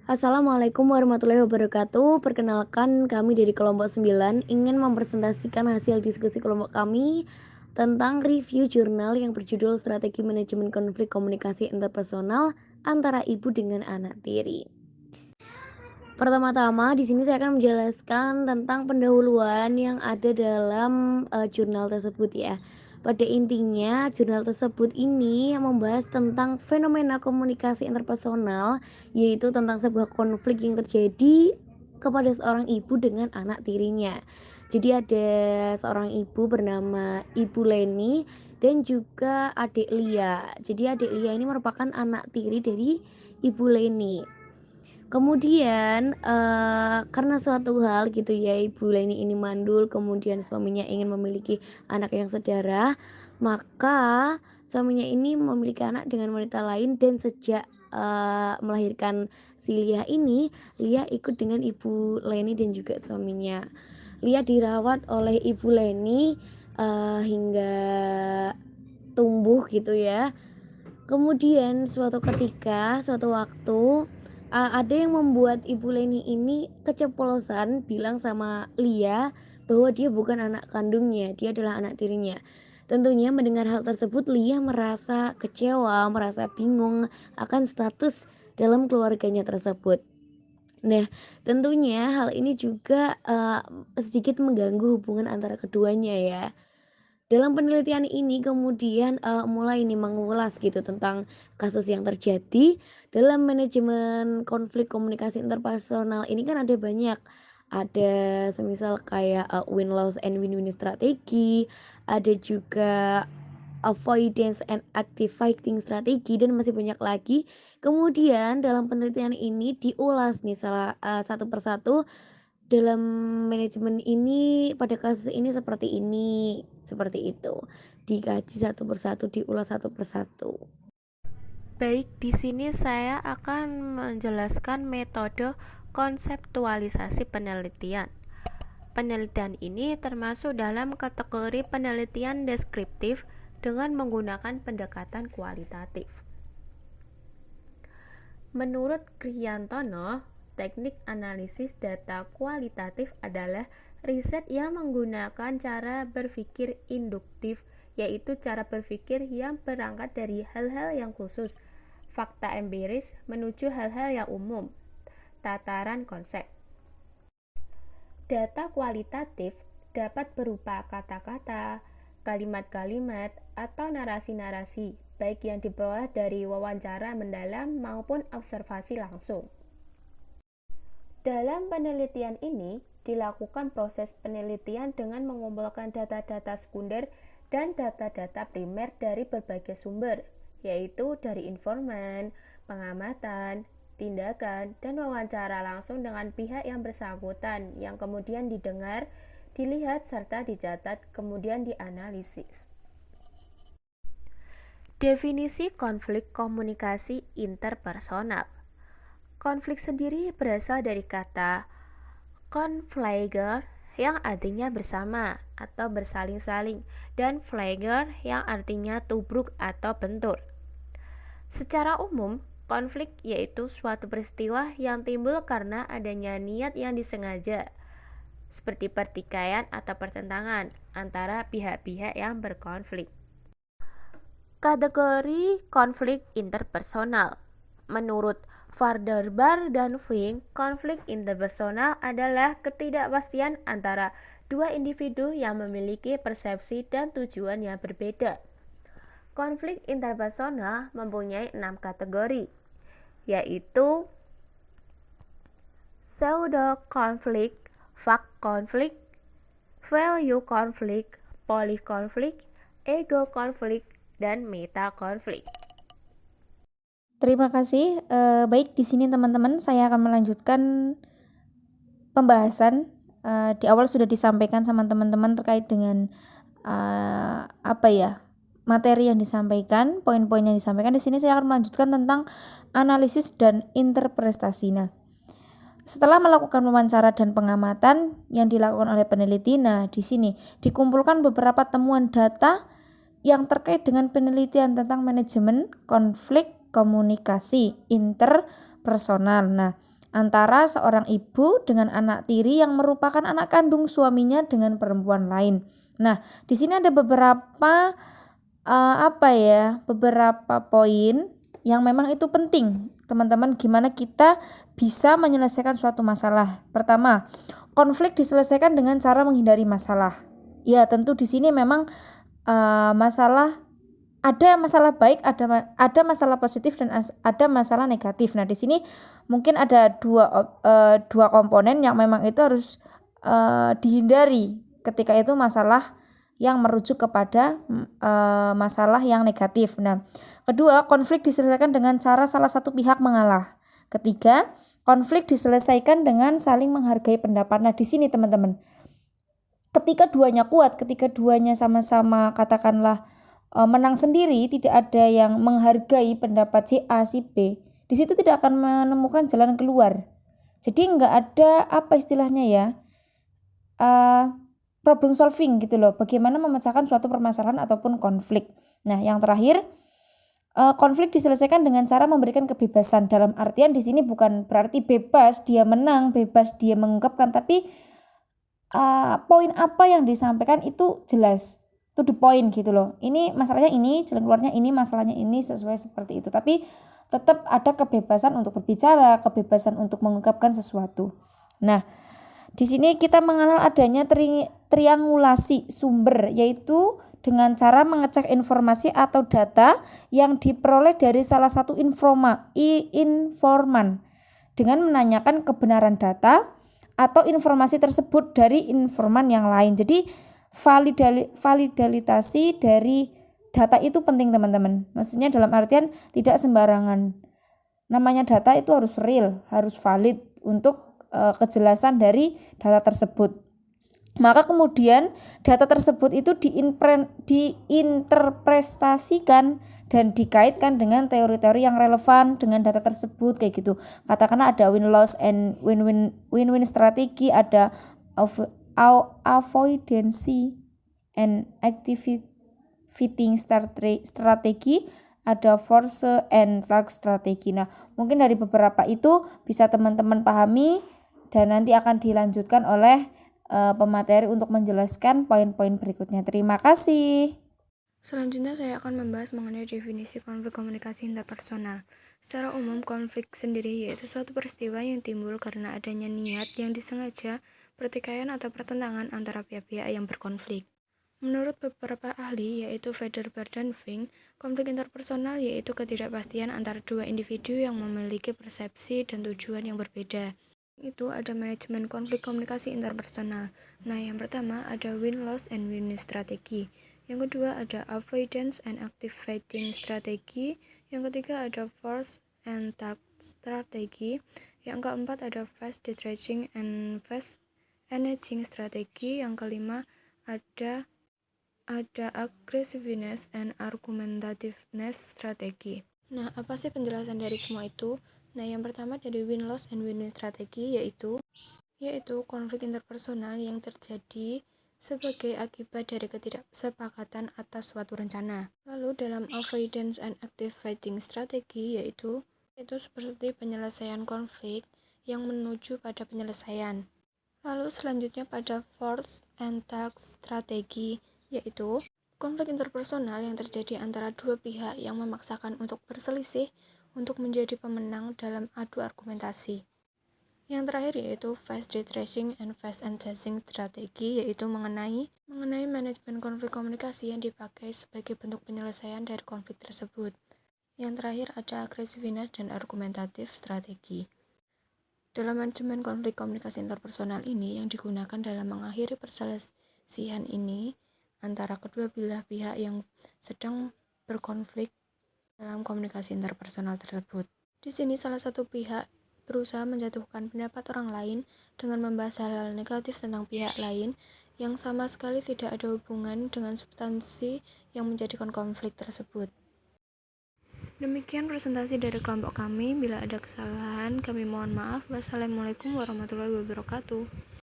Assalamualaikum warahmatullahi wabarakatuh. Perkenalkan, kami dari kelompok 9 ingin mempresentasikan hasil diskusi kelompok kami tentang review jurnal yang berjudul Strategi Manajemen Konflik Komunikasi Interpersonal antara Ibu dengan Anak Tiri. Pertama-tama di sini saya akan menjelaskan tentang pendahuluan yang ada dalam jurnal tersebut ya. Pada intinya, jurnal tersebut ini membahas tentang fenomena komunikasi interpersonal, yaitu tentang sebuah konflik yang terjadi kepada seorang ibu dengan anak tirinya. Jadi ada seorang ibu bernama Ibu Leni dan juga adik Lia. Jadi adik Lia ini merupakan anak tiri dari Ibu Leni. Kemudian karena suatu hal gitu ya, Ibu Leni ini mandul, kemudian suaminya ingin memiliki anak yang sedarah, maka suaminya ini memiliki anak dengan wanita lain dan sejak melahirkan si Lia ini, Lia ikut dengan Ibu Leni dan juga suaminya. Lia dirawat oleh Ibu Leni hingga tumbuh gitu ya. Kemudian suatu ketika, suatu waktu, ada yang membuat Ibu Leni ini keceplosan bilang sama Lia bahwa dia bukan anak kandungnya, dia adalah anak tirinya. Tentunya mendengar hal tersebut, Lia merasa kecewa, merasa bingung akan status dalam keluarganya tersebut. Nah, tentunya hal ini juga sedikit mengganggu hubungan antara keduanya ya. Dalam penelitian ini kemudian mulai nih mengulas gitu tentang kasus yang terjadi dalam manajemen konflik komunikasi interpersonal ini kan ada banyak. Ada semisal kayak win-loss and win-win strategi, ada juga avoidance and active fighting strategi dan masih banyak lagi. Kemudian dalam penelitian ini diulas nih satu persatu dalam manajemen ini pada kasus ini seperti itu. Dikaji satu persatu, diulas satu persatu. Baik, di sini saya akan menjelaskan metode konseptualisasi penelitian. Penelitian ini termasuk dalam kategori penelitian deskriptif dengan menggunakan pendekatan kualitatif. Menurut Kriyantono, teknik analisis data kualitatif adalah riset yang menggunakan cara berpikir induktif, yaitu cara berpikir yang berangkat dari hal-hal yang khusus, fakta empiris menuju hal-hal yang umum, tataran konsep. Data kualitatif dapat berupa kata-kata, kalimat-kalimat, atau narasi-narasi, baik yang diperoleh dari wawancara mendalam maupun observasi langsung. Dalam penelitian ini, dilakukan proses penelitian dengan mengumpulkan data-data sekunder dan data-data primer dari berbagai sumber, yaitu dari informan, pengamatan, tindakan, dan wawancara langsung dengan pihak yang bersangkutan yang kemudian didengar, dilihat, serta dicatat, kemudian dianalisis. Definisi konflik komunikasi interpersonal. Konflik sendiri berasal dari kata konfliger yang artinya bersama atau bersaling-saling dan flager yang artinya tubruk atau bentur. Secara umum, konflik yaitu suatu peristiwa yang timbul karena adanya niat yang disengaja, seperti pertikaian atau pertentangan antara pihak-pihak yang berkonflik. Kategori konflik interpersonal. Menurut Varderbar dan Fink, konflik interpersonal adalah ketidakpastian antara dua individu yang memiliki persepsi dan tujuan yang berbeda. Konflik interpersonal mempunyai 6 kategori, yaitu pseudo-konflik, fact-konflik, value-konflik, poly-konflik, ego-konflik, dan meta-konflik. Terima kasih. Baik, di sini teman-teman saya akan melanjutkan pembahasan. Di awal sudah disampaikan sama teman-teman terkait dengan materi yang disampaikan, poin-poin yang disampaikan. Di sini saya akan melanjutkan tentang analisis dan interpretasi. Nah, setelah melakukan wawancara dan pengamatan yang dilakukan oleh peneliti, di sini dikumpulkan beberapa temuan data yang terkait dengan penelitian tentang manajemen konflik komunikasi interpersonal. Nah, antara seorang ibu dengan anak tiri yang merupakan anak kandung suaminya dengan perempuan lain. Nah, di sini ada beberapa beberapa poin yang memang itu penting, teman-teman, gimana kita bisa menyelesaikan suatu masalah. Pertama, konflik diselesaikan dengan cara menghindari masalah. Ya, tentu di sini memang ada masalah baik, ada masalah positif dan ada masalah negatif. Nah, di sini mungkin ada dua komponen yang memang itu harus dihindari ketika itu masalah yang merujuk kepada masalah yang negatif. Nah, kedua, konflik diselesaikan dengan cara salah satu pihak mengalah. Ketiga, konflik diselesaikan dengan saling menghargai pendapat. Nah, di sini teman-teman, ketika duanya kuat, ketika duanya sama-sama katakanlah menang sendiri, tidak ada yang menghargai pendapat si A, si B, di situ tidak akan menemukan jalan keluar. Jadi nggak ada istilahnya ya, problem solving gitu loh, bagaimana memecahkan suatu permasalahan ataupun konflik. Nah, yang terakhir, konflik diselesaikan dengan cara memberikan kebebasan. Dalam artian di sini bukan berarti bebas dia menang, bebas dia mengungkapkan, tapi poin apa yang disampaikan itu jelas, to the point gitu loh. Ini masalahnya ini, jalan keluarnya ini, masalahnya ini, sesuai seperti itu. Tapi tetap ada kebebasan untuk berbicara, kebebasan untuk mengungkapkan sesuatu. Nah, di sini kita mengenal adanya triangulasi sumber, yaitu dengan cara mengecek informasi atau data yang diperoleh dari salah satu informan dengan menanyakan kebenaran data atau informasi tersebut dari informan yang lain. Jadi validasi dari data itu penting, teman-teman. Maksudnya dalam artian tidak sembarangan. Namanya data itu harus real, harus valid untuk kejelasan dari data tersebut. Maka kemudian data tersebut itu diinterpretasikan dan dikaitkan dengan teori-teori yang relevan dengan data tersebut, kayak gitu. Katakanlah ada win-loss and win-win strategi, ada avoidance and activating strategi, ada force and flag strategi. Nah, mungkin dari beberapa itu bisa teman-teman pahami dan nanti akan dilanjutkan oleh pemateri untuk menjelaskan poin-poin berikutnya. Terima kasih. Selanjutnya saya akan membahas mengenai definisi konflik komunikasi interpersonal. Secara umum, konflik sendiri yaitu suatu peristiwa yang timbul karena adanya niat yang disengaja, pertikaian atau pertentangan antara pihak-pihak yang berkonflik. Menurut beberapa ahli, yaitu Federer dan Fink, konflik interpersonal yaitu ketidakpastian antara dua individu yang memiliki persepsi dan tujuan yang berbeda. Itu ada manajemen konflik komunikasi interpersonal. Nah, yang pertama ada win-loss and win-win strategi. Yang kedua ada avoidance and activating strategi. Yang ketiga ada force and target strategi. Yang keempat ada fast detaching and fast energy strategi. Yang kelima ada aggressiveness and argumentativeness strategi. Nah, apa sih penjelasan dari semua itu? Nah, yang pertama dari win-loss and win-win strategi yaitu konflik interpersonal yang terjadi sebagai akibat dari ketidaksepakatan atas suatu rencana. Lalu dalam avoidance and activating strategi yaitu seperti penyelesaian konflik yang menuju pada penyelesaian. Lalu selanjutnya pada force and target strategi yaitu konflik interpersonal yang terjadi antara dua pihak yang memaksakan untuk berselisih untuk menjadi pemenang dalam adu argumentasi. Yang terakhir yaitu fast detaching and fast engaging strategi, yaitu mengenai manajemen konflik komunikasi yang dipakai sebagai bentuk penyelesaian dari konflik tersebut. Yang terakhir ada aggressiveness dan argumentatif strategi. Dalam manajemen konflik komunikasi interpersonal ini yang digunakan dalam mengakhiri perselisihan ini antara kedua belah pihak yang sedang berkonflik dalam komunikasi interpersonal tersebut. Di sini salah satu pihak berusaha menjatuhkan pendapat orang lain dengan membahas hal-hal negatif tentang pihak lain yang sama sekali tidak ada hubungan dengan substansi yang menjadikan konflik tersebut. Demikian presentasi dari kelompok kami. Bila ada kesalahan, kami mohon maaf. Wassalamualaikum warahmatullahi wabarakatuh.